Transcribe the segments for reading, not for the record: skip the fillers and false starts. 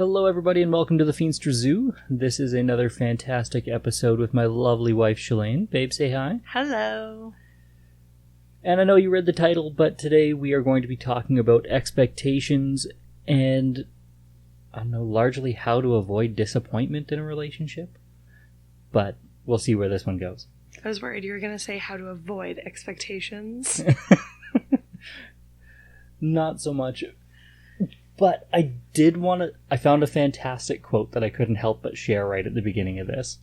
Hello, everybody, and welcome to the Feenstra Zoo. This is another fantastic episode with my lovely wife, Shalane. Babe, say hi. Hello. And I know you read the title, but today we are going to be talking about expectations and, I don't know, largely how to avoid disappointment in a relationship. But we'll see where this one goes. I was worried you were going to say how to avoid expectations. Not so much. But I found a fantastic quote that I couldn't help but share right at the beginning of this.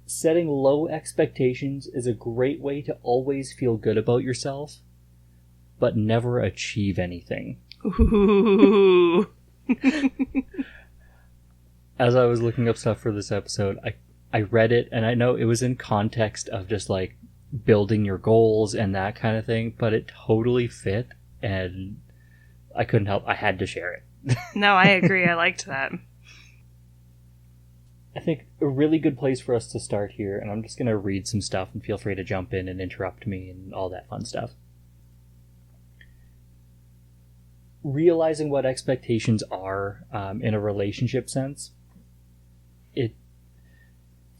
Setting low expectations is a great way to always feel good about yourself, but never achieve anything. Ooh. As I was looking up stuff for this episode, I read it, and I know it was in context of just like building your goals and that kind of thing, but it totally fit, and I couldn't help. I had to share it. No, I agree. I liked that. I think a really good place for us to start here, and I'm just going to read some stuff and feel free to jump in and interrupt me and all that fun stuff. Realizing what expectations are in a relationship sense,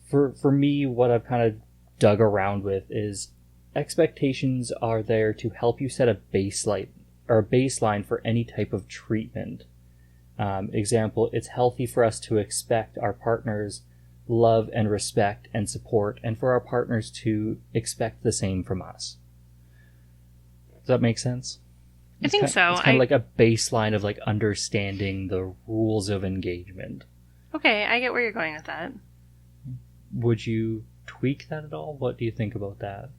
for me, what I've kind of dug around with is expectations are there to help you set a baseline for any type of treatment. Example, it's healthy for us to expect our partners love and respect and support, and for our partners to expect the same from us. Does that make sense? I think so. It's kind of like a baseline of like understanding the rules of engagement. Okay, I get where you're going with that. Would you tweak that at all? What do you think about that?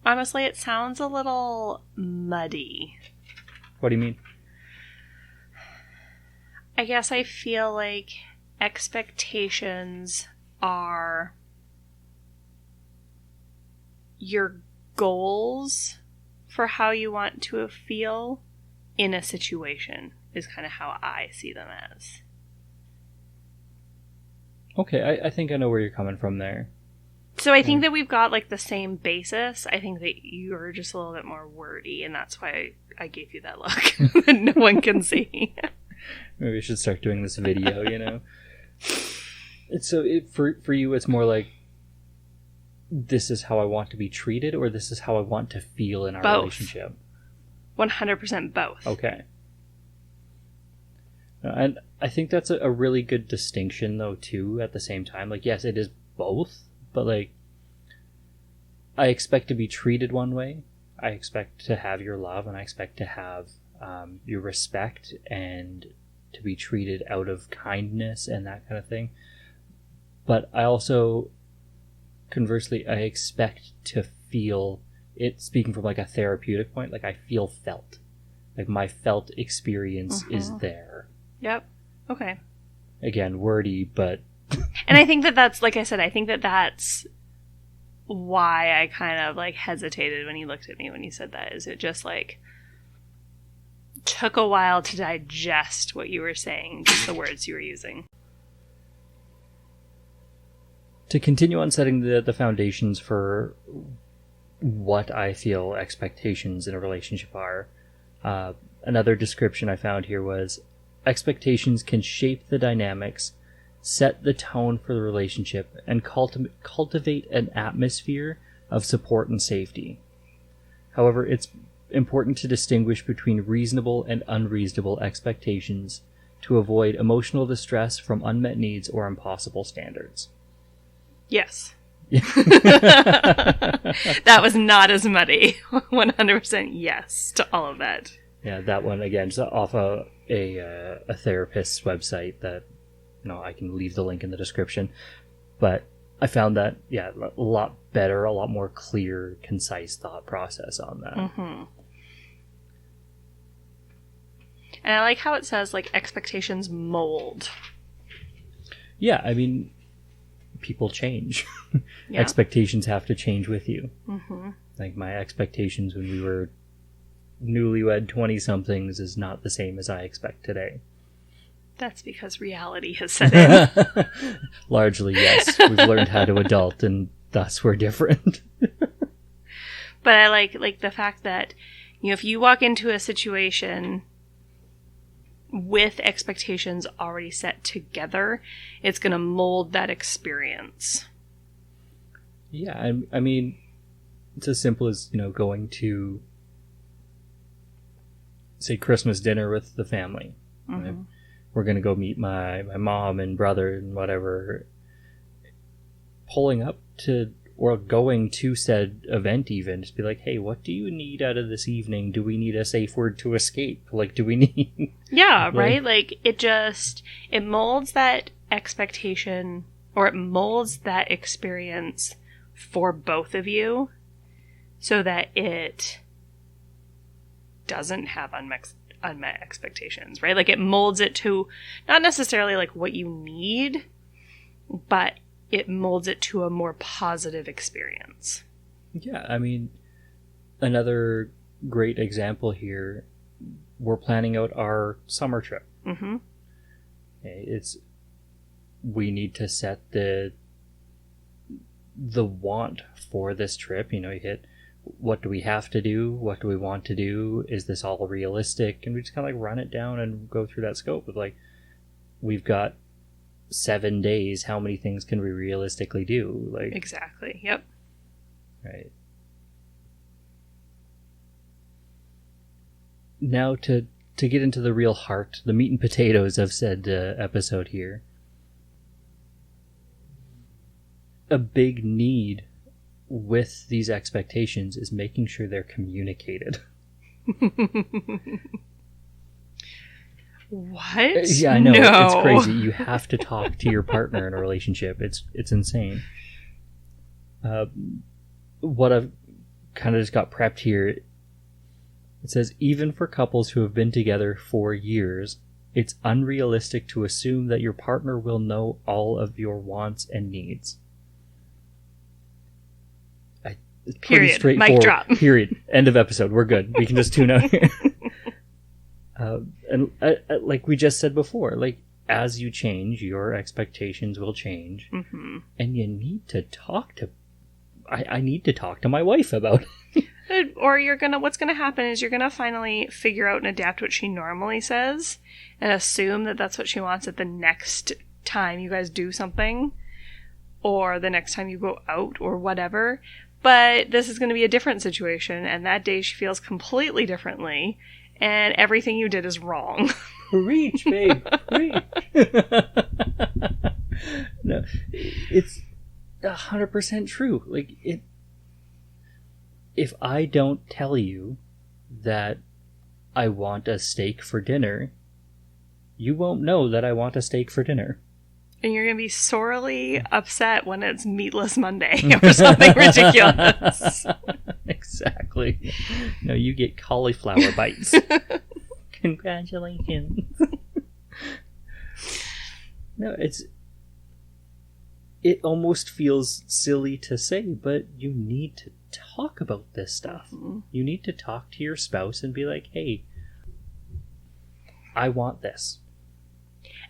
Honestly, it sounds a little muddy. What do you mean? I guess I feel like expectations are your goals for how you want to feel in a situation is kind of how I see them as. Okay, I think I know where you're coming from there. So I think that we've got like the same basis. I think that you're just a little bit more wordy, and that's why I gave you that look that no one can see. Maybe we should start doing this video, you know? So for you, it's more like, this is how I want to be treated, or this is how I want to feel in our relationship? 100% both. Okay. And I think that's a really good distinction, though, too, at the same time. Like, yes, it is both, but, like, I expect to be treated one way. I expect to have your love, and I expect to have your respect, and to be treated out of kindness and that kind of thing. But I also, conversely, I expect to feel it, speaking from, like, a therapeutic point, like, I feel felt. Like, my felt experience is there. Yep. Okay. Again, wordy, but... And I think that that's, like I said, I think that that's why I kind of, like, hesitated when you looked at me when you said that. Is it just, like, took a while to digest what you were saying, just the words you were using. To continue on setting the foundations for what I feel expectations in a relationship are, another description I found here was, expectations can shape the dynamics, set the tone for the relationship, and cultivate an atmosphere of support and safety. However, it's important to distinguish between reasonable and unreasonable expectations to avoid emotional distress from unmet needs or impossible standards. Yes. That was not as muddy. 100% yes to all of that. Yeah, that one, again, just off a therapist's website that, you know, I can leave the link in the description. But I found that, yeah, a lot better, a lot more clear, concise thought process on that. Mm-hmm. And I like how it says, like, expectations mold. Yeah, I mean, people change. Yeah. Expectations have to change with you. Mm-hmm. Like, my expectations when we were newlywed 20-somethings is not the same as I expect today. That's because reality has set in. Largely, yes. We've learned how to adult, and thus we're different. But I like the fact that, you know, if you walk into a situation with expectations already set together, it's going to mold that experience. Yeah, I mean, it's as simple as, going to, say, Christmas dinner with the family. Mm-hmm. Right? We're going to go meet my mom and brother and whatever. Pulling up to, or going to said event even, just be like, hey, what do you need out of this evening? Do we need a safe word to escape? Like, do we need... Yeah, right? Like, it molds that expectation, or it molds that experience for both of you so that it doesn't have unmet expectations, right? Like, it molds it to not necessarily like what you need, but it molds it to a more positive experience. Yeah, I mean, another great example here, we're planning out our summer trip. Mm-hmm. Okay, we need to set the want for this trip. You hit, what do we have to do? What do we want to do? Is this all realistic? And we just kind of like run it down and go through that scope of like, we've got 7 days. How many things can we realistically do? Like, exactly. Yep. Right. Now to get into the real heart, the meat and potatoes of said episode here. A big need with these expectations is making sure they're communicated. What? Yeah, I know. No. It's crazy. You have to talk to your partner in a relationship. It's insane. What I've kind of just got prepped here, it says, even for couples who have been together for years, it's unrealistic to assume that your partner will know all of your wants and needs. Period. Mic drop. Period. End of episode. We're good. We can just tune out here. And like we just said before, like, as you change, your expectations will change. Mm-hmm. And you need to talk to... I need to talk to my wife about it. Or what's gonna happen is you're gonna finally figure out and adapt what she normally says and assume that that's what she wants at the next time you guys do something, or the next time you go out, or whatever. But this is going to be a different situation, and that day she feels completely differently, and everything you did is wrong. Reach, babe. Reach. No, it's 100% true. Like, if I don't tell you that I want a steak for dinner, you won't know that I want a steak for dinner. And you're going to be sorely upset when it's Meatless Monday or something ridiculous. Exactly. No, you get cauliflower bites. Congratulations. No, it almost feels silly to say, but you need to talk about this stuff. Mm-hmm. You need to talk to your spouse and be like, hey, I want this.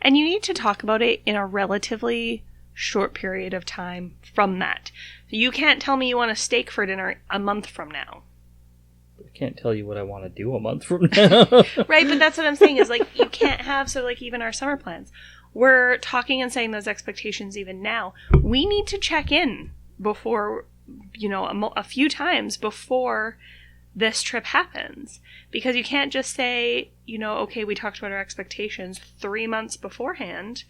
And you need to talk about it in a relatively short period of time from that. You can't tell me you want a steak for dinner a month from now. I can't tell you what I want to do a month from now. Right, but that's what I'm saying is, like, you can't have, so like even our summer plans. We're talking and saying those expectations even now. We need to check in before, a few times before this trip happens. Because you can't just say, okay, we talked about our expectations 3 months beforehand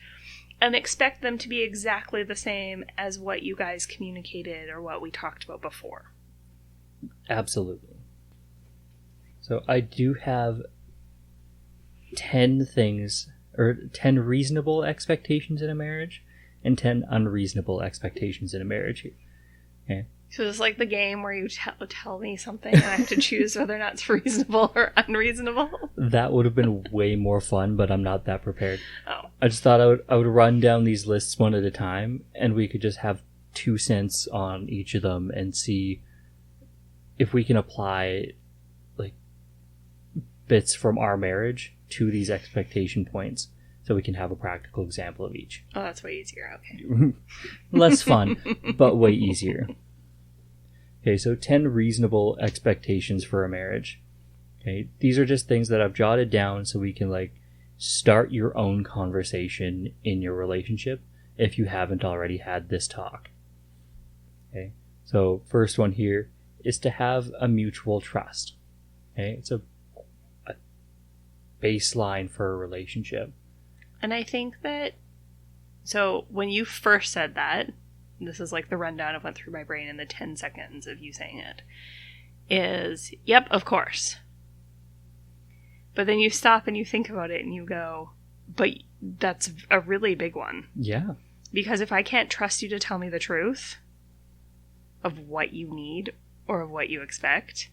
and expect them to be exactly the same as what you guys communicated or what we talked about before. Absolutely. So I do have 10 things, or 10 reasonable expectations in a marriage and 10 unreasonable expectations in a marriage. Okay. So it's like the game where you tell me something and I have to choose whether or not it's reasonable or unreasonable. That would have been way more fun, but I'm not that prepared. Oh. I just thought I would run down these lists one at a time, and we could just have 2 cents on each of them and see if we can apply like bits from our marriage to these expectation points, so we can have a practical example of each. Oh, that's way easier. Okay. Less fun, but way easier. Okay, so 10 reasonable expectations for a marriage. Okay, these are just things that I've jotted down so we can, like, start your own conversation in your relationship if you haven't already had this talk. Okay, so first one here is to have a mutual trust. Okay, it's a baseline for a relationship. And I think that, so when you first said that, this is like the rundown of went through my brain in the 10 seconds of you saying it, is, yep, of course. But then you stop and you think about it and you go, but that's a really big one. Yeah. Because if I can't trust you to tell me the truth of what you need or of what you expect,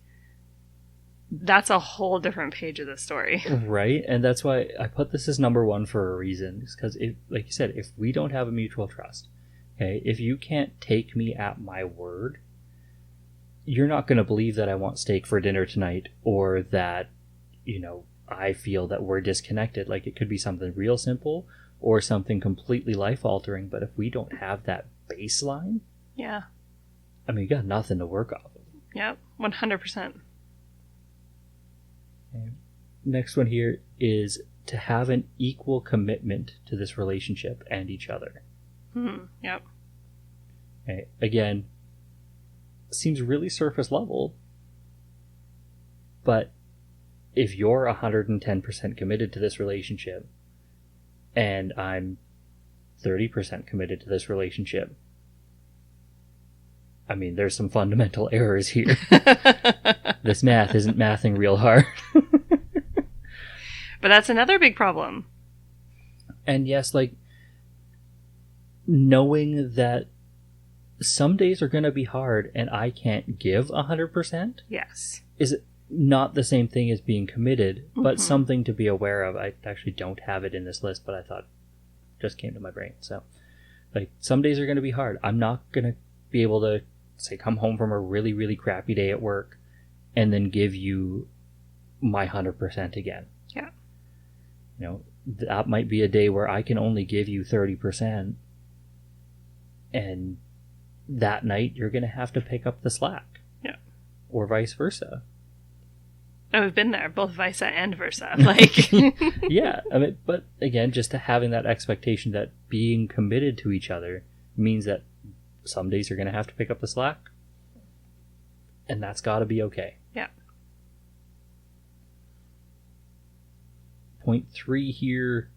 that's a whole different page of the story. Right, and that's why I put this as number one for a reason. Because, like you said, if we don't have a mutual trust, okay, if you can't take me at my word, you're not going to believe that I want steak for dinner tonight, or that, I feel that we're disconnected. Like, it could be something real simple or something completely life-altering, but if we don't have that baseline, yeah, I mean, you got nothing to work off of. Yep, 100%. Okay. Next one here is to have an equal commitment to this relationship and each other. Yep. Okay. Again, seems really surface level, but if you're 110% committed to this relationship and I'm 30% committed to this relationship, I mean, there's some fundamental errors here. This math isn't mathing real hard. But that's another big problem. And yes, like, knowing that some days are going to be hard and I can't give 100%. Yes. Is not the same thing as being committed, but something to be aware of. I actually don't have it in this list, but I thought it just came to my brain. So, like, some days are going to be hard. I'm not going to be able to, say, come home from a really, really crappy day at work and then give you my 100% again. Yeah. That might be a day where I can only give you 30%, and that night you're going to have to pick up the slack. Yeah. Or vice versa. Oh, we've been there, both vice and versa. Like, yeah, I mean, but again, just having that expectation that being committed to each other means that some days you're going to have to pick up the slack, and that's got to be okay. Yeah. Point 3 here,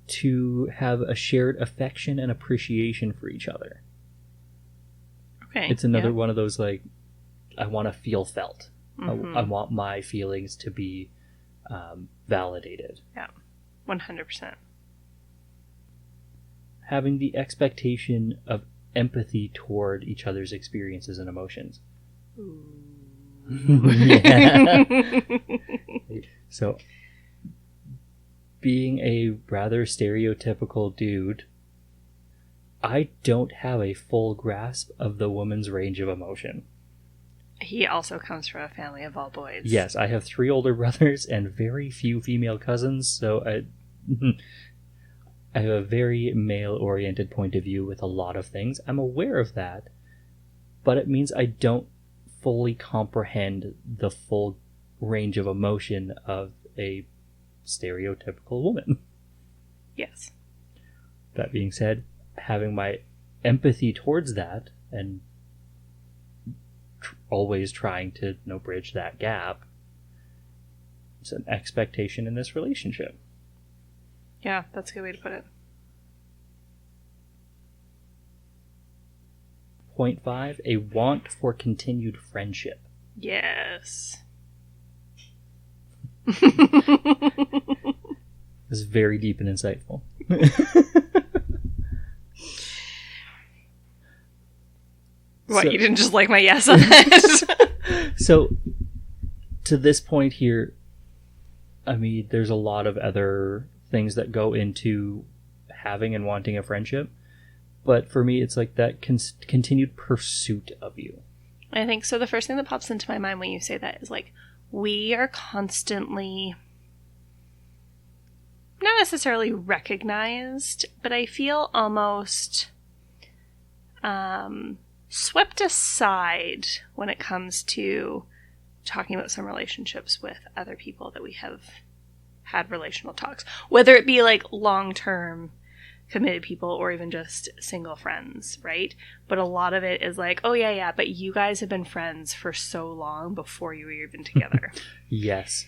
to have a shared affection and appreciation for each other. Okay. It's another one of those, like, I want to feel felt. Mm-hmm. I want my feelings to be validated. Yeah, 100%. Having the expectation of empathy toward each other's experiences and emotions. Yeah. So, being a rather stereotypical dude, I don't have a full grasp of the woman's range of emotion. He also comes from a family of all boys. Yes, I have 3 older brothers and very few female cousins, so I have a very male-oriented point of view with a lot of things. I'm aware of that, but it means I don't fully comprehend the full range of emotion of a stereotypical woman. Yes. That being said, having my empathy towards that and always trying to bridge that gap, it's an expectation in this relationship. Yeah, that's a good way to put it. Point 5, a want for continued friendship. Yes. This is very deep and insightful. What, you didn't just like my yes on that? So, to this point here, I mean, there's a lot of other things that go into having and wanting a friendship. But for me, it's like that continued pursuit of you. I think so. The first thing that pops into my mind when you say that is like, we are constantly not necessarily recognized, but I feel almost swept aside when it comes to talking about some relationships with other people that we have had relational talks, whether it be like long-term committed people or even just single friends, right? But a lot of it is like, oh yeah, but you guys have been friends for so long before you were even together. Yes.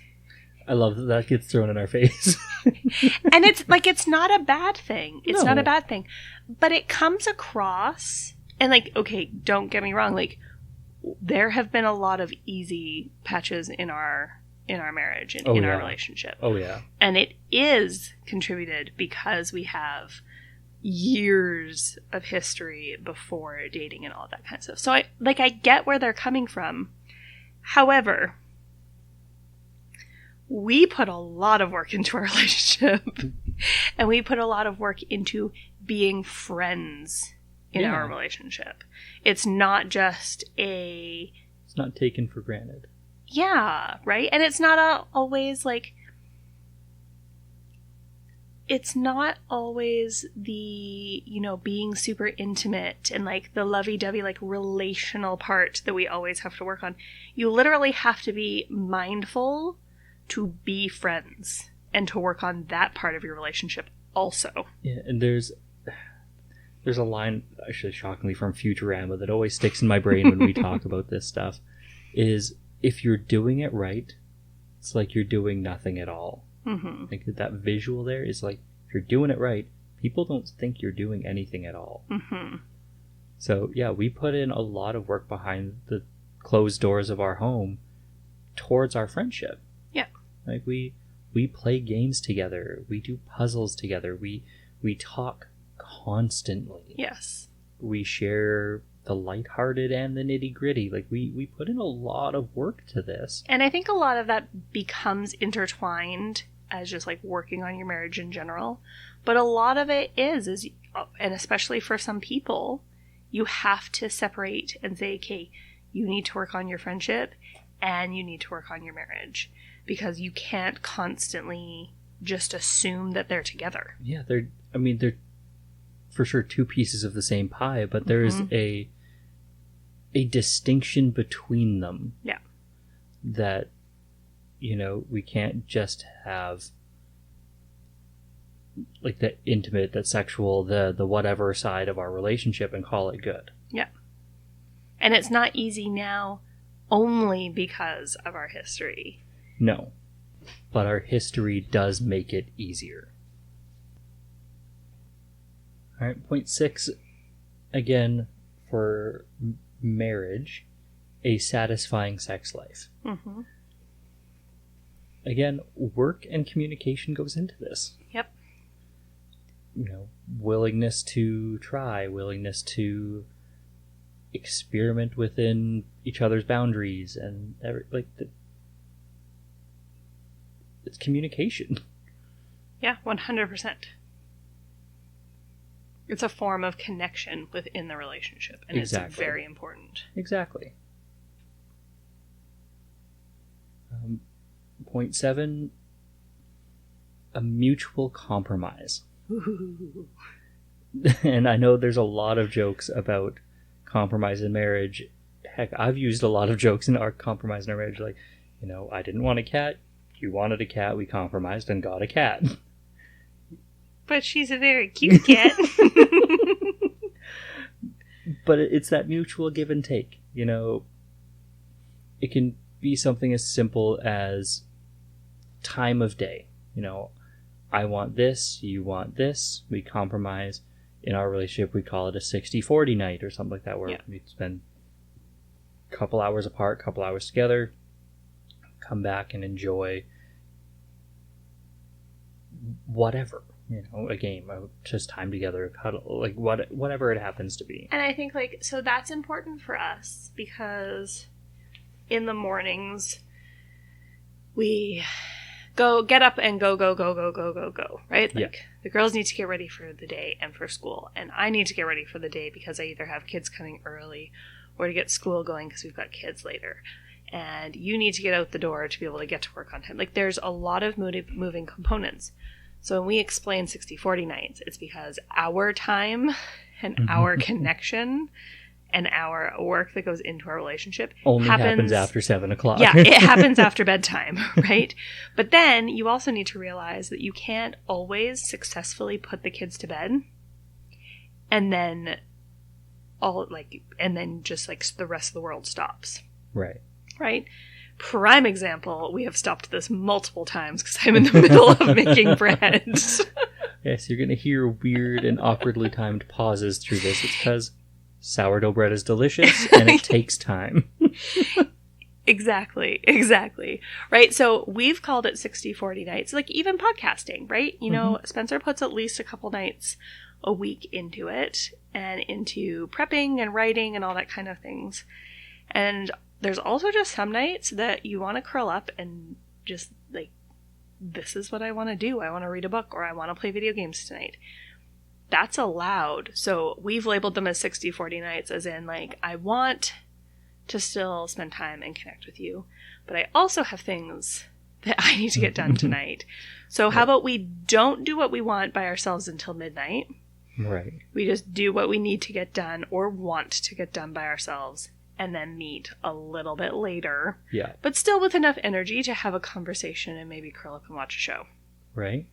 I love that gets thrown in our face. And it's like, it's not a bad thing. It's No. not a bad thing. But it comes across, and like, okay, don't get me wrong, like, there have been a lot of easy patches in our marriage, in our relationship. Oh, yeah. And it is contributed because we have years of history before dating and all that kind of stuff. So I get where they're coming from. However, we put a lot of work into our relationship, and we put a lot of work into being friends in our relationship. It's not just It's not taken for granted. Yeah, right? And it's not always like... It's not always the, being super intimate and like the lovey-dovey, like relational part that we always have to work on. You literally have to be mindful to be friends and to work on that part of your relationship also. Yeah, and there's a line, actually shockingly, from Futurama that always sticks in my brain when we talk about this stuff, is if you're doing it right, it's like you're doing nothing at all. Mm-hmm. Like that visual there is like, if you're doing it right, people don't think you're doing anything at all. Mm-hmm. So yeah, we put in a lot of work behind the closed doors of our home towards our friendship. Yeah. Like we play games together, we do puzzles together, we talk constantly. Yes. We share the lighthearted and the nitty-gritty. Like we put in a lot of work to this. And I think a lot of that becomes intertwined as just like working on your marriage in general. But a lot of it is, and especially for some people, you have to separate and say, okay, you need to work on your friendship and you need to work on your marriage, because you can't constantly just assume that they're together. Yeah, they're for sure two pieces of the same pie, but there's a distinction between them. Yeah. That, we can't just have like the intimate, that sexual, the whatever side of our relationship and call it good. Yeah. And it's not easy now only because of our history. No. But our history does make it easier. All right, point 6, again, for marriage, a satisfying sex life. Mm-hmm. Again, work and communication goes into this. Yep. Willingness to try, willingness to experiment within each other's boundaries, and it's communication. Yeah, 100%. It's a form of connection within the relationship, and It's very important. Exactly. Point 7, a mutual compromise. Ooh. And I know there's a lot of jokes about compromise in marriage. Heck, I've used a lot of jokes in our compromise in our marriage, like, I didn't want a cat, you wanted a cat, we compromised and got a cat. But she's a very cute cat. But it's that mutual give and take. It can be something as simple as time of day. I want this, you want this, we compromise. In our relationship, we call it a 60-40 night or something like that, where we spend a couple hours apart, couple hours together, come back and enjoy whatever. A game, just time together, a cuddle, like whatever it happens to be. And I think so that's important for us, because in the mornings we get up and go, right? The girls need to get ready for the day and for school, and I need to get ready for the day because I either have kids coming early or to get school going because we've got kids later. And you need to get out the door to be able to get to work on time. There's a lot of moving components. So when we explain 60-40 nights, it's because our time and our connection an hour of work that goes into our relationship Only happens after 7 o'clock. Yeah, it happens after bedtime, right? But then you also need to realize that you can't always successfully put the kids to bed and then just like the rest of the world stops. Right. Right? Prime example, we have stopped this multiple times because I'm in the middle of making bread. Yes, you're going to hear weird and awkwardly timed pauses through this. It's because sourdough bread is delicious and it takes time. Exactly. Right? So we've called it 60-40 nights, like even podcasting, right? You know, Spencer puts at least a couple nights a week into it and into prepping and writing and all that kind of things. And there's also just some nights that you want to curl up and just like, this is what I want to do. I want to read a book or I want to play video games tonight. That's allowed. So we've labeled them as 60-40 nights, as in like, I want to still spend time and connect with you, but I also have things that I need to get done tonight. So how about we don't do what we want by ourselves until midnight? Right. We just do what we need to get done or want to get done by ourselves and then meet a little bit later. Yeah. But still with enough energy to have a conversation and maybe curl up and watch a show. Right.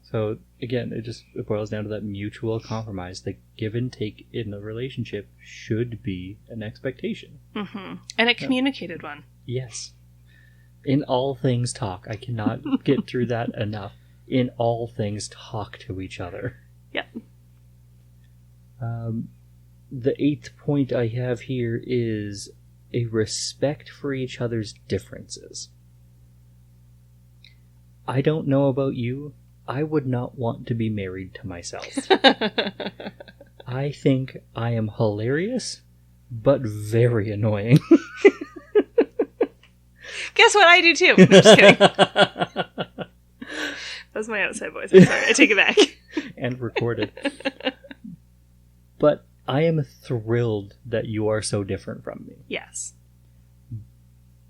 So again, it boils down to that mutual compromise. The give and take in the relationship should be an expectation. Mm-hmm. And a communicated one. Yes. In all things talk. I cannot get through that enough. In all things talk to each other. Yep. The 8th point I have here is a respect for each other's differences. I don't know about you. I would not want to be married to myself. I think I am hilarious, but very annoying. Guess what? I do too. I'm just kidding. That's my outside voice. I'm sorry. I take it back. And recorded. But I am thrilled that you are so different from me. Yes.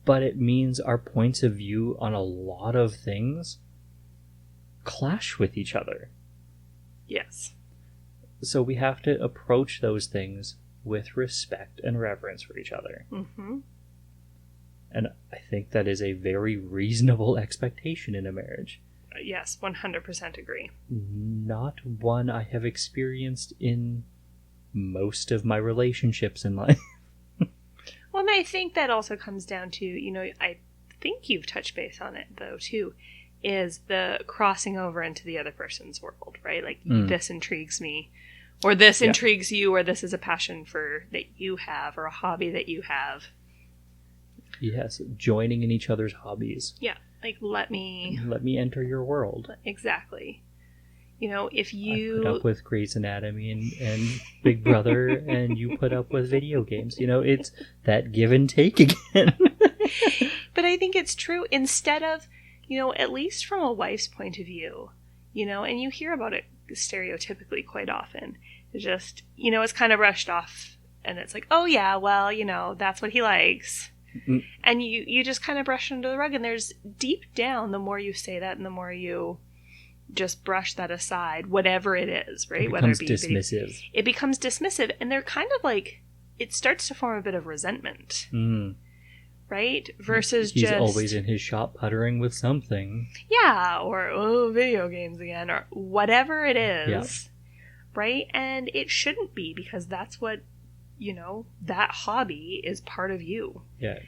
But it means our points of view on a lot of things clash with each other. Yes. So we have to approach those things with respect and reverence for each other. Mm-hmm. And I think that is a very reasonable expectation in a marriage. Yes, 100% agree. Not one I have experienced in most of my relationships in life. Well, and I think that also comes down to, you know, I think you've touched base on it, though, too, is the crossing over into the other person's world, right? Like, this intrigues me, or this intrigues you, or this is a passion that you have, or a hobby that you have. Yes, joining in each other's hobbies. Yeah, like, let me enter your world. Exactly. You know, if you... I put up with Grey's Anatomy and Big Brother, and you put up with video games. You know, it's that give and take again. But I think it's true. Instead of, you know, at least from a wife's point of view, you know, and you hear about it stereotypically quite often. It's just, you know, it's kind of brushed off, and it's like, oh yeah, well, you know, that's what he likes. Mm. And you just kind of brush it under the rug, and there's deep down, the more you say that and the more you just brush that aside, whatever it is, right? It becomes dismissive. It becomes dismissive, and they're kind of like, it starts to form a bit of resentment. Mm. Right? Versus He's just... always in his shop puttering with something. Yeah, or, video games again, or whatever it is. Yeah. Right? And it shouldn't be, because that's what, you know, that hobby is part of you. Yeah.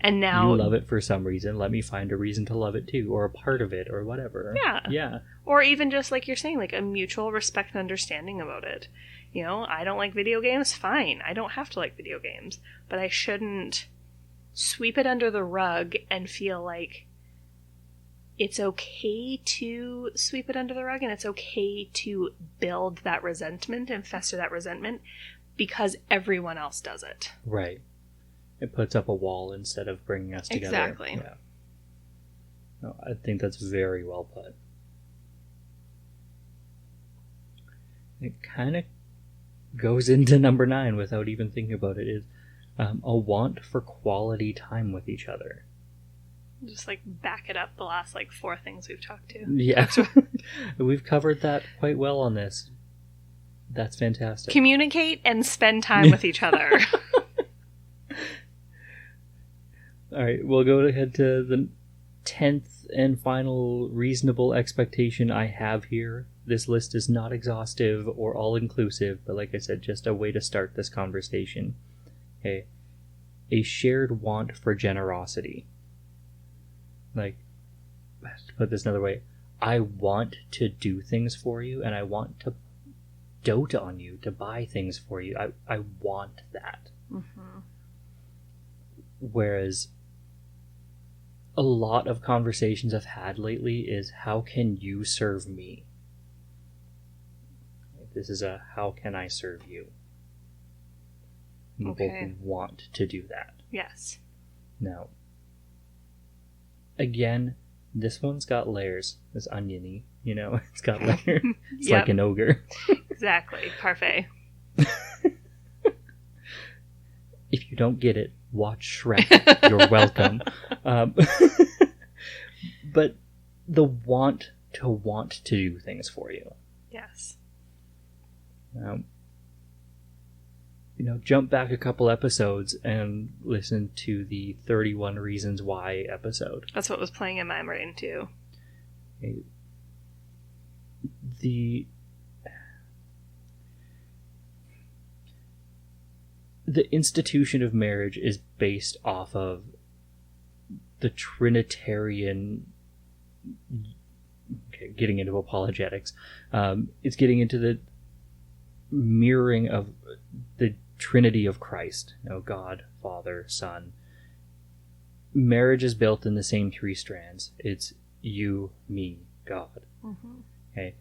And now... You love it for some reason. Let me find a reason to love it too, or a part of it, or whatever. Yeah. Yeah. Or even just, like you're saying, like a mutual respect and understanding about it. You know, I don't like video games, fine. I don't have to like video games. But I shouldn't sweep it under the rug and feel like it's okay to sweep it under the rug, and it's okay to build that resentment and fester that resentment because everyone else does it. Right. It puts up a wall instead of bringing us together. Exactly. Yeah. No, I think that's very well put. It kind of goes into number 9 without even thinking about it. Is a want for quality time with each other. Just like back it up the last like 4 things we've talked to. Yeah. We've covered that quite well on this. That's fantastic. Communicate and spend time with each other. All right, we'll go ahead to the 10th and final reasonable expectation I have here. This list is not exhaustive or all-inclusive, but like I said, just a way to start this conversation. Okay. A shared want for generosity. Like, to put this another way, I want to do things for you, and I want to dote on you, to buy things for you. I want that. Mm-hmm. Whereas a lot of conversations I've had lately is, how can you serve me? This is a, how can I serve you? We Okay. both want to do that. Yes. Now, again, this one's got layers. It's oniony, you know? It's got layers. It's Yep. like an ogre. Exactly. Parfait. If you don't get it, watch Shrek. You're welcome. But the want to do things for you. Yes. Jump back a couple episodes and listen to the 31 Reasons Why episode. That's what was playing in my brain, too. The institution of marriage is based off of the Trinitarian. Okay, getting into apologetics. It's getting into the mirroring of the Trinity of Christ. God, Father, Son. Marriage is built in the same three strands. It's you, me, God. Mm-hmm. Okay.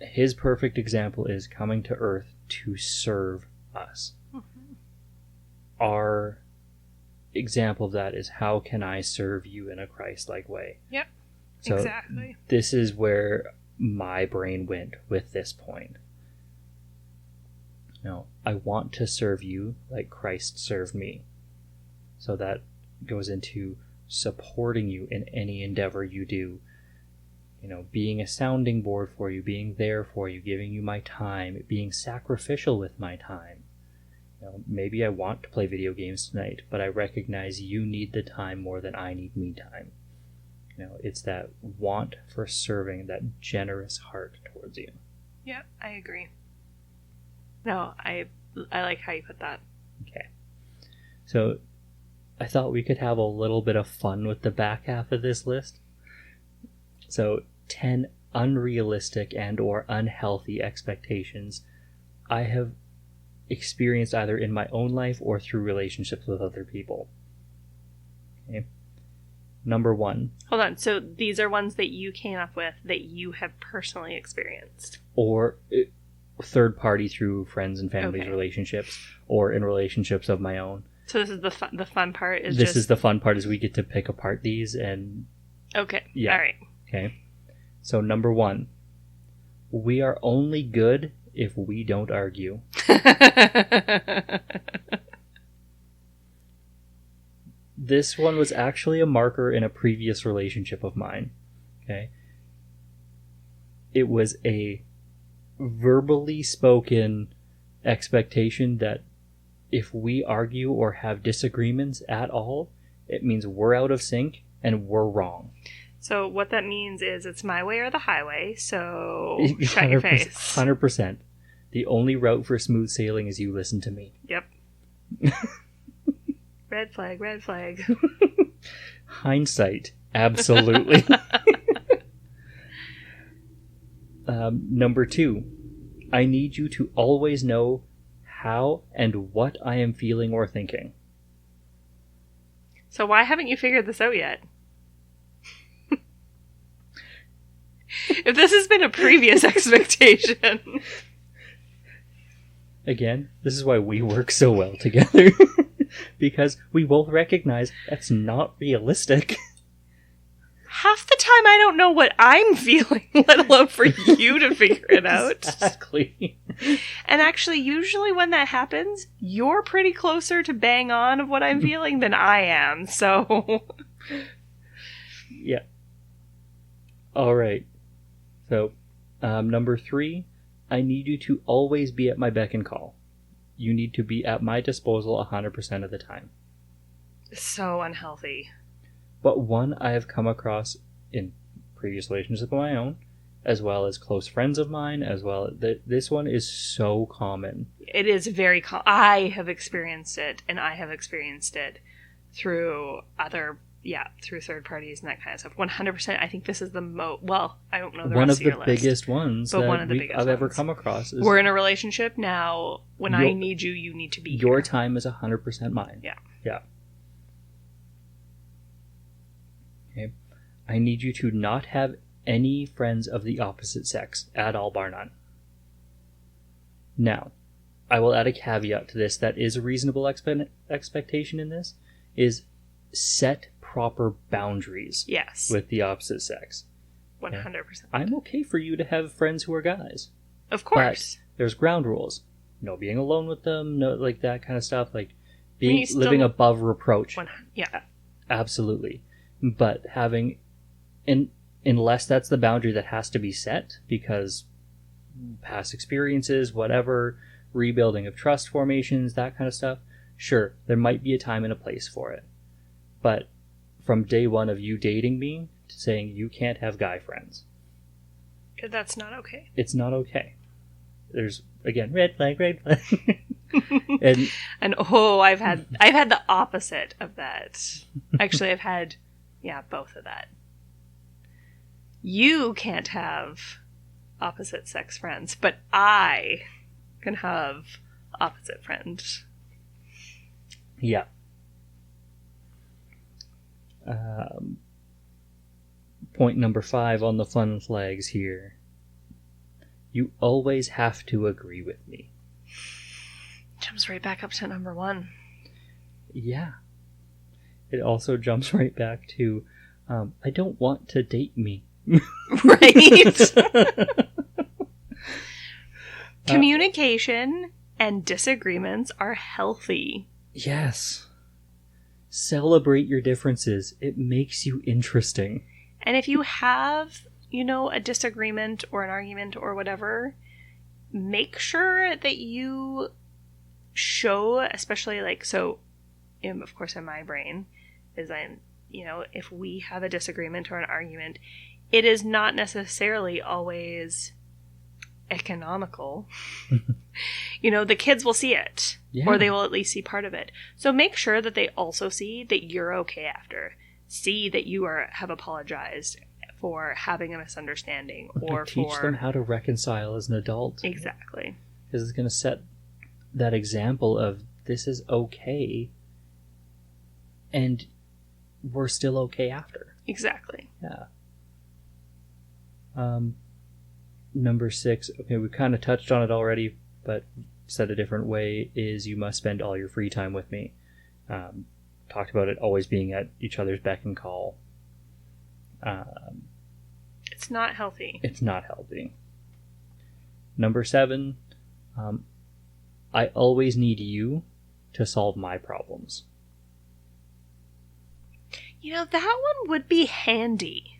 His perfect example is coming to earth to serve us. Mm-hmm. Our example of that is, how can I serve you in a Christ-like way? Yep. So exactly. This is where my brain went with this point. I want to serve you like Christ served me. So that goes into supporting you in any endeavor you do. Being a sounding board for you, being there for you, giving you my time, being sacrificial with my time. Maybe I want to play video games tonight, but I recognize you need the time more than I need me time. It's that want for serving, that generous heart towards you. Yeah, I agree. No, I like how you put that. Okay. So I thought we could have a little bit of fun with the back half of this list. So 10 unrealistic and or unhealthy expectations I have experienced either in my own life or through relationships with other people. Okay. Number 1. Hold on. So these are ones that you came up with that you have personally experienced. Or third party through friends and families Okay. relationships, or in relationships of my own. So this is the fun part. This is the fun part, is we get to pick apart these and... Okay. Yeah. All right. Okay. So number 1. We are only good if we don't argue. This one was actually a marker in a previous relationship of mine. Okay. It was a verbally spoken expectation that if we argue or have disagreements at all, it means we're out of sync and we're wrong. So what that means is it's my way or the highway, so shut your face. 100%. The only route for smooth sailing is you listen to me. Yep. Red flag, red flag. Hindsight, absolutely. Number 2, I need you to always know how and what I am feeling or thinking. So why haven't you figured this out yet? If this has been a previous expectation. Again, this is why we work so well together. Because we both recognize that's not realistic. Half the time I don't know what I'm feeling, let alone for you to figure it out. Exactly. And actually, usually when that happens, you're pretty closer to bang on of what I'm feeling than I am, so... Yeah. All right. So, number 3, I need you to always be at my beck and call. You need to be at my disposal 100% of the time. So unhealthy. But one I have come across in previous relationships of my own, as well as close friends of mine, as well. This one is so common. It is very I have experienced it, and I have experienced it through through third parties and that kind of stuff. 100%. I think this is the well, I don't know the one rest of of the your biggest list, ones but that one of the biggest I've ever ones. come across. Is we're in a relationship now. When I need you, you need to be your here. time is 100% mine. Yeah. Yeah. Okay. I need you to not have any friends of the opposite sex at all, bar none. Now, I will add a caveat to this that is a reasonable expectation in this, is set proper boundaries Yes. with the opposite sex. 100%. I'm okay for you to have friends who are guys. Of course. But there's ground rules. No being alone with them, no like that kind of stuff. Like mean, you still- living above reproach. Yeah. Absolutely. But having... unless that's the boundary that has to be set, because past experiences, whatever, rebuilding of trust formations, that kind of stuff, sure, there might be a time and a place for it. But from day one of you dating me to saying you can't have guy friends, That's not okay. it's not okay. There's, again, red flag, red flag. And I've had the opposite of that. Actually, I've had both of that. You can't have opposite sex friends, but I can have opposite friends. yeah. Point number 5 on the fun flags here. You always have to agree with me. Jumps right back up to number 1. Yeah. It also jumps right back to, I don't want to date me. Right? Communication and disagreements are healthy. Yes. Celebrate your differences. It makes you interesting. And if you have, a disagreement or an argument or whatever, make sure that you show, especially of course in my brain, is if we have a disagreement or an argument, it is not necessarily always economical. The kids will see it, or they will at least see part of it. So make sure that they also see that you're okay after. See that you have apologized for having a misunderstanding, or teach them how to reconcile as an adult. Exactly. Because it's going to set that example of this is okay, and we're still okay after. Exactly. Yeah. Number 6, okay, we kind of touched on it already, but said a different way, is you must spend all your free time with me. Talked about it always being at each other's beck and call. It's not healthy. It's not healthy. Number 7, I always need you to solve my problems. That one would be handy.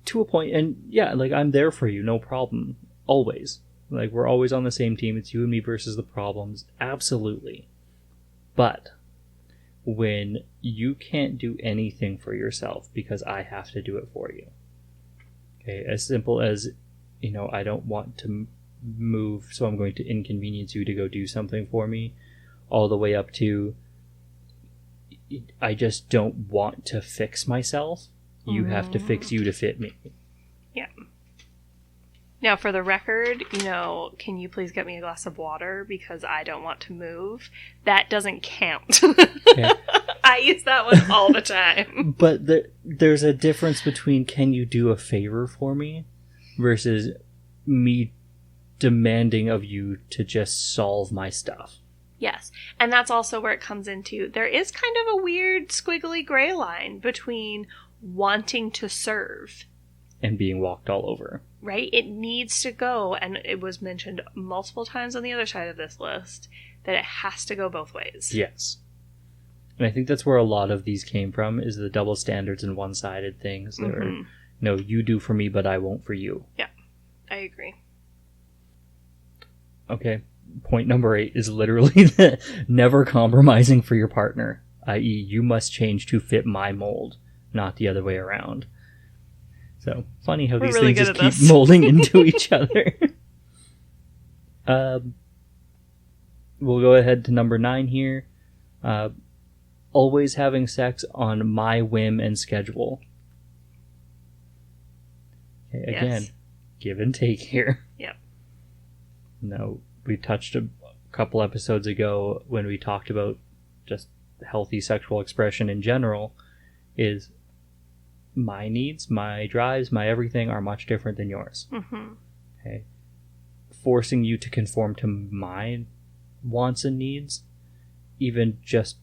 To a point, and I'm there for you, no problem. Always. We're always on the same team. It's you and me versus the problems. Absolutely. But when you can't do anything for yourself because I have to do it for you. Okay, as simple as, I don't want to move, so I'm going to inconvenience you to go do something for me, all the way up to, I just don't want to fix myself. You have to fix you to fit me. Yeah. Now, for the record, can you please get me a glass of water because I don't want to move? That doesn't count. Okay. I use that one all the time. But there's a difference between can you do a favor for me versus me demanding of you to just solve my stuff. Yes. And that's also where it comes into, there is kind of a weird squiggly gray line between wanting to serve and being walked all over. Right? It needs to go, and it was mentioned multiple times on the other side of this list, that it has to go both ways. Yes. And I think that's where a lot of these came from, is the double standards and one-sided things that are, No, you do for me, but I won't for you. Yeah, I agree. Okay. Point number 8 is literally the never compromising for your partner, i.e. you must change to fit my mold, not the other way around. So, funny how We're these really things good just at keep this. molding into each other. We'll go ahead to number 9 here. Always having sex on my whim and schedule. Okay, again, Yes. give and take here. Yep. No, we touched a couple episodes ago when we talked about just healthy sexual expression in general, is my needs, my drives, my everything are much different than yours. Mm-hmm. Okay. Forcing you to conform to my wants and needs, even just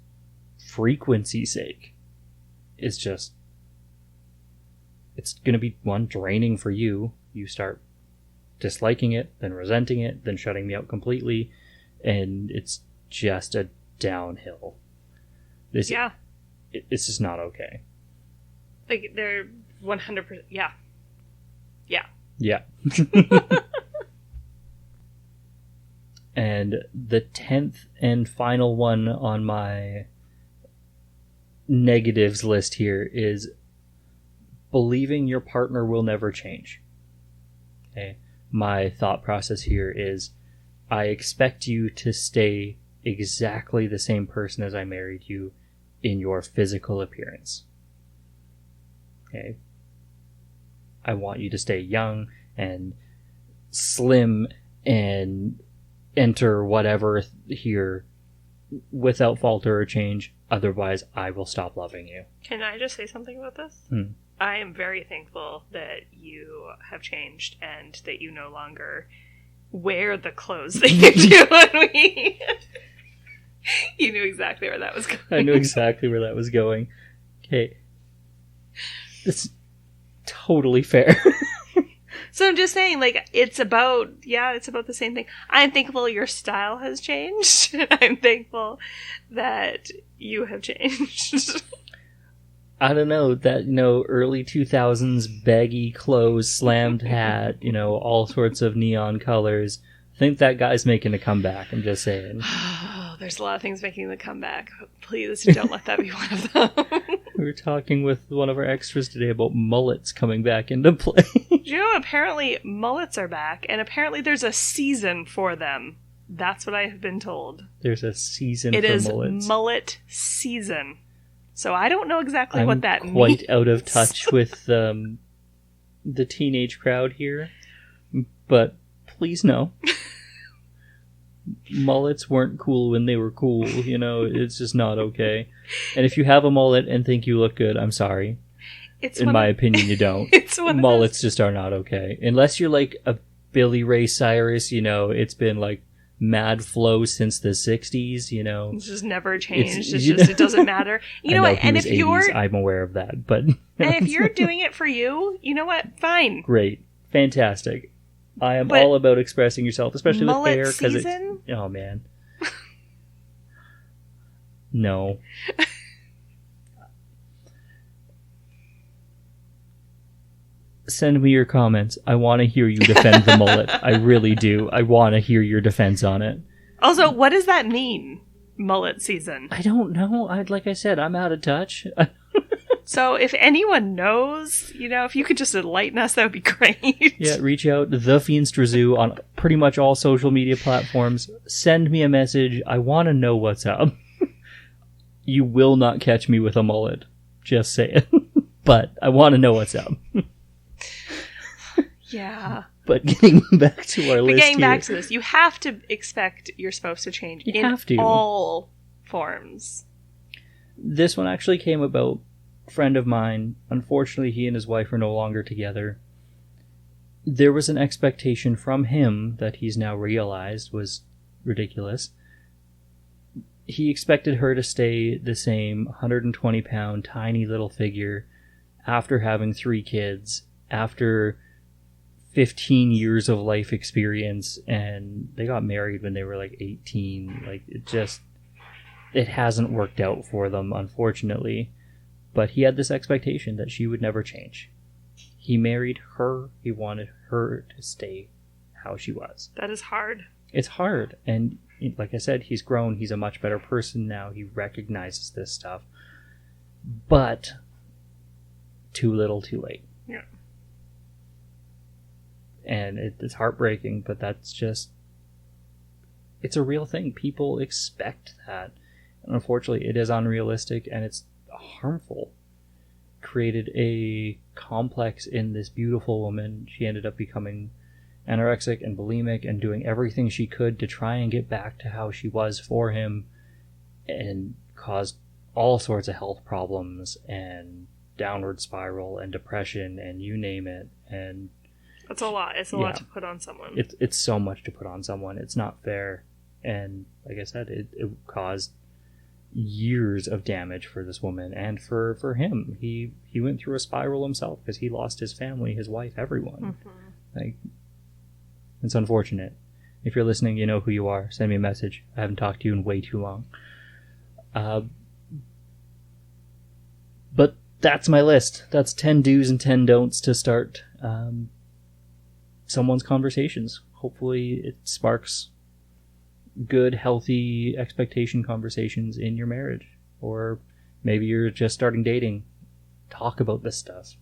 frequency's sake, is just, it's going to be, one, draining for you. You start disliking it, then resenting it, then shutting me out completely, and it's just a downhill. It's just not okay. Like, they're 100%. Yeah. Yeah. Yeah. And the 10th and final one on my negatives list here is believing your partner will never change. Okay. My thought process here is, I expect you to stay exactly the same person as I married you in your physical appearance. Okay. I want you to stay young and slim and enter whatever here without falter or change. Otherwise, I will stop loving you. Can I just say something about this? I am very thankful that you have changed and that you no longer wear the clothes that you do when we... You knew exactly where that was going. I knew exactly where that was going. Okay. That's totally fair. So I'm just saying, like, it's about the same thing. I'm thankful your style has changed. I'm thankful that you have changed. I don't know, that, early 2000s baggy clothes, slammed hat, all sorts of neon colors. I think that guy's making a comeback, I'm just saying. There's a lot of things making the comeback. Please don't let that be one of them. We were talking with one of our extras today about mullets coming back into play. Apparently mullets are back, and apparently there's a season for them. That's what I have been told. There's a season for mullets. It is mullet season. So I don't know exactly I'm what that means. quite out of touch with the teenage crowd here, but please know. Mullets weren't cool when they were cool, it's just not okay. And if you have a mullet and think you look good, I'm sorry. In my opinion, you don't. Mullets just are not okay. Unless you're like a Billy Ray Cyrus, it's been like mad flow since the 60s, It's just never changed. It doesn't matter. You know what? And if 80s, I'm aware of that, but... And if you're doing it for you, you know what? Fine. Great. Fantastic. I am all about expressing yourself, especially with hair. Season? Oh, man. No. Send me your comments. I want to hear you defend the mullet. I really do. I want to hear your defense on it. Also, what does that mean? Mullet season? I don't know. Like I said, I'm out of touch. So if anyone knows, if you could just enlighten us, that would be great. Yeah, reach out to The Feenstra Zoo on pretty much all social media platforms. Send me a message. I want to know what's up. You will not catch me with a mullet. Just say it. But I want to know what's up. Yeah. But getting back to our list getting here, back to this, you have to expect your spouse to change all forms. This one actually came about a friend of mine. Unfortunately, he and his wife are no longer together. There was an expectation from him that he's now realized was ridiculous. He expected her to stay the same 120-pound, tiny little figure after having 3 kids, after 15 years of life experience, and they got married when they were like 18. Like, it hasn't worked out for them, unfortunately. But he had this expectation that she would never change. He married her. He wanted her to stay how she was. That is hard. It's hard. And like I said, he's grown. He's a much better person now. He recognizes this stuff. But too little, too late. Yeah. And it's heartbreaking, but that's just... It's a real thing. People expect that. And unfortunately, it is unrealistic and it's harmful. Created a complex in this beautiful woman. She ended up becoming anorexic and bulimic and doing everything she could to try and get back to how she was for him, and caused all sorts of health problems and downward spiral and depression and you name it. And that's a lot. It's a lot to put on someone. It's so much to put on someone. It's not fair. And like I said, it caused years of damage for this woman and for him. He went through a spiral himself because he lost his family, his wife, everyone. Like, it's unfortunate. If you're listening, you know who you are. Send me a message. I haven't talked to you in way too long. But that's my list. That's 10 do's and 10 don'ts to start someone's conversations. Hopefully it sparks good, healthy expectation conversations in your marriage. Or maybe you're just starting dating. Talk about this stuff.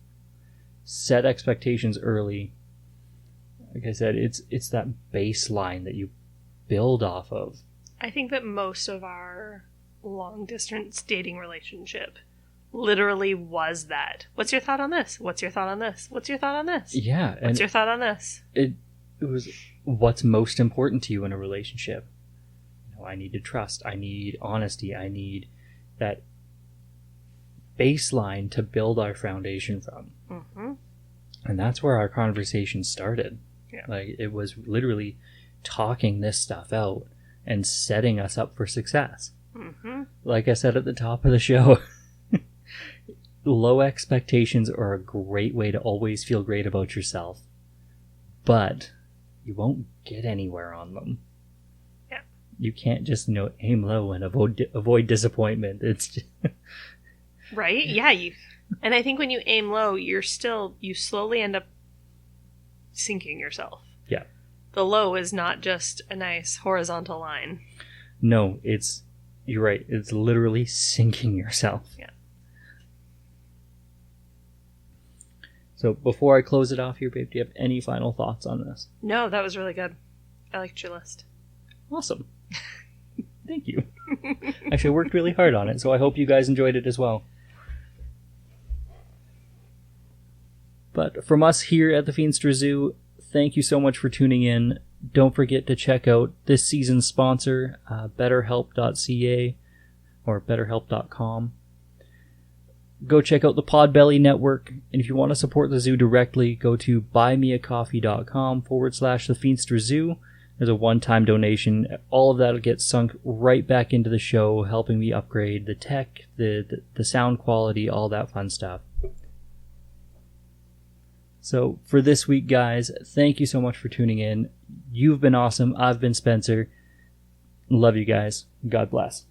Set expectations early. Like I said, it's that baseline that you build off of. I think that most of our long-distance dating relationship literally was that. What's your thought on this? What's your thought on this? What's your thought on this? Yeah. What's your thought on this? It was what's most important to you in a relationship. I need to trust. I need honesty. I need that baseline to build our foundation from. Mm-hmm. And that's where our conversation started. Yeah. Like, it was literally talking this stuff out and setting us up for success. Mm-hmm. Like I said at the top of the show, low expectations are a great way to always feel great about yourself. But you won't get anywhere on them. You can't just, aim low and avoid disappointment. It's just right? Yeah. And I think when you aim low, you slowly end up sinking yourself. Yeah. The low is not just a nice horizontal line. No, you're right. It's literally sinking yourself. Yeah. So before I close it off here, babe, do you have any final thoughts on this? No, that was really good. I liked your list. Awesome. Thank you. Actually, I worked really hard on it, so I hope you guys enjoyed it as well. But from us here at the Feenstra Zoo, thank you so much for tuning in. Don't forget to check out this season's sponsor, BetterHelp.ca or BetterHelp.com. Go check out the Podbelly Network, and if you want to support the zoo directly, go to buymeacoffee.com/the Feenstra Zoo. There's a one-time donation. All of that will get sunk right back into the show, helping me upgrade the tech, the sound quality, all that fun stuff. So for this week, guys, thank you so much for tuning in. You've been awesome. I've been Spencer. Love you guys. God bless.